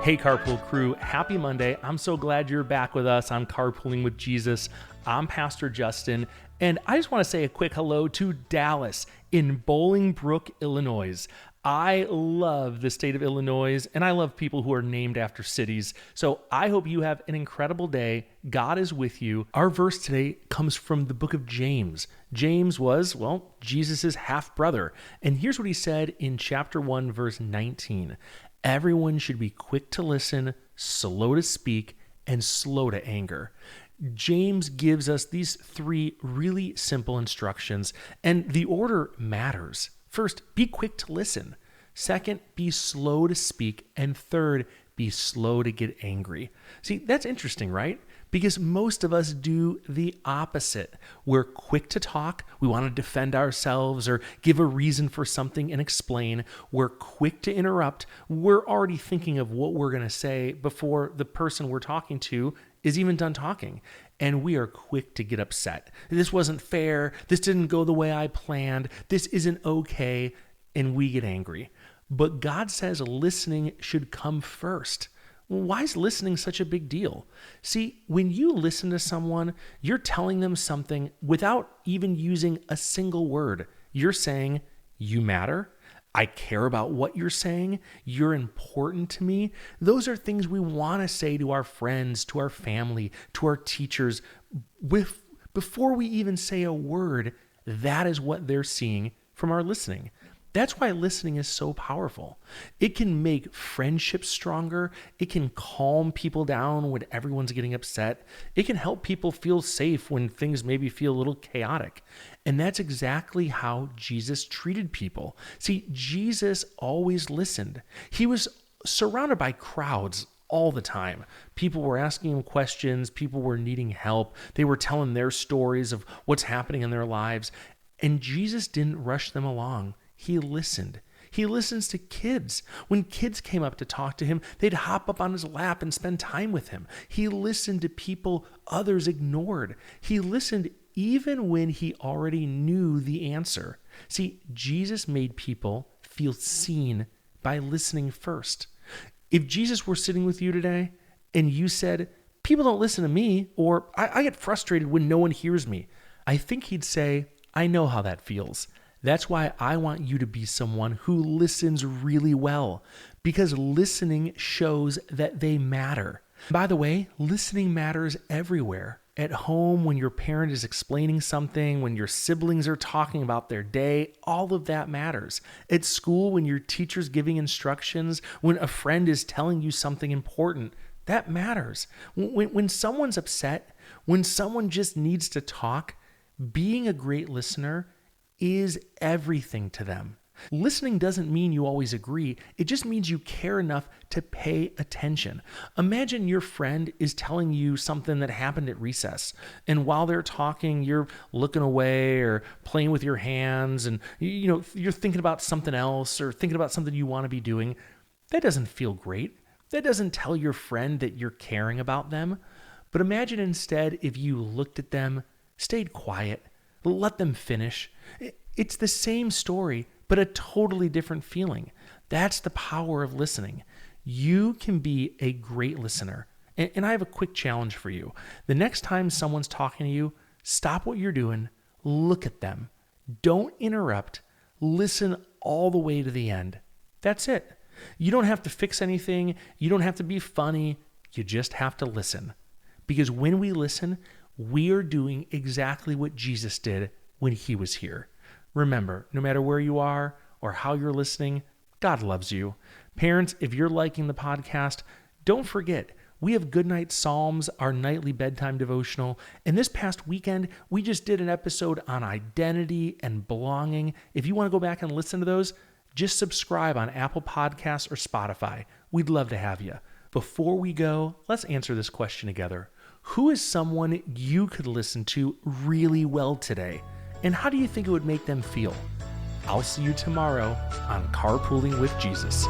Hey, Carpool Crew, happy Monday. I'm so glad you're back with us on Carpooling with Jesus. I'm Pastor Justin, and I just want to say a quick hello to Dallas in Bolingbrook, Illinois. I love the state of Illinois, and I love people who are named after cities. So I hope you have an incredible day. God is with you. Our verse today comes from the book of James. James was, Jesus' half-brother. And here's what he said in chapter 1, verse 19. Everyone should be quick to listen, slow to speak, and slow to anger. James gives us these three really simple instructions, and the order matters. First, be quick to listen. Second, be slow to speak. And third, be slow to get angry. See, that's interesting, right? Because most of us do the opposite. We're quick to talk. We want to defend ourselves or give a reason for something and explain. We're quick to interrupt. We're already thinking of what we're going to say before the person we're talking to is even done talking. And we are quick to get upset. This wasn't fair. This didn't go the way I planned. This isn't okay. And we get angry. But God says listening should come first. Why is listening such a big deal? See, when you listen to someone, you're telling them something without even using a single word. You're saying, you matter. I care about what you're saying. You're important to me. Those are things we want to say to our friends, to our family, to our teachers. Before we even say a word, that is what they're seeing from our listening. That's why listening is so powerful. It can make friendships stronger. It can calm people down when everyone's getting upset. It can help people feel safe when things maybe feel a little chaotic. And that's exactly how Jesus treated people. See, Jesus always listened. He was surrounded by crowds all the time. People were asking him questions. People were needing help. They were telling their stories of what's happening in their lives. And Jesus didn't rush them along. He listened. He listens to kids. When kids came up to talk to him, they'd hop up on his lap and spend time with him. He listened to people others ignored. He listened even when he already knew the answer. See, Jesus made people feel seen by listening first. If Jesus were sitting with you today and you said, people don't listen to me, or I get frustrated when no one hears me, I think he'd say, I know how that feels. That's why I want you to be someone who listens really well, because listening shows that they matter. By the way, listening matters everywhere. At home, when your parent is explaining something, when your siblings are talking about their day, all of that matters. At school, when your teacher's giving instructions, when a friend is telling you something important, that matters. When someone's upset, when someone just needs to talk, being a great listener is everything to them. Listening doesn't mean you always agree. It just means you care enough to pay attention. Imagine your friend is telling you something that happened at recess, and while they're talking, you're looking away or playing with your hands, and you're thinking about something else or thinking about something you want to be doing. That doesn't feel great. That doesn't tell your friend that you're caring about them. But imagine instead if you looked at them, stayed quiet, let them finish. It's the same story, but a totally different feeling. That's the power of listening. You can be a great listener. And I have a quick challenge for you. The next time someone's talking to you, stop what you're doing, look at them. Don't interrupt. Listen all the way to the end. That's it. You don't have to fix anything. You don't have to be funny. You just have to listen. Because when we listen, we are doing exactly what Jesus did when he was here. Remember, no matter where you are or how you're listening, God loves you. Parents, if you're liking the podcast, don't forget, we have Goodnight Psalms, our nightly bedtime devotional. And this past weekend, we just did an episode on identity and belonging. If you want to go back and listen to those, just subscribe on Apple Podcasts or Spotify. We'd love to have you. Before we go, let's answer this question together. Who is someone you could listen to really well today? And how do you think it would make them feel? I'll see you tomorrow on Carpooling with Jesus.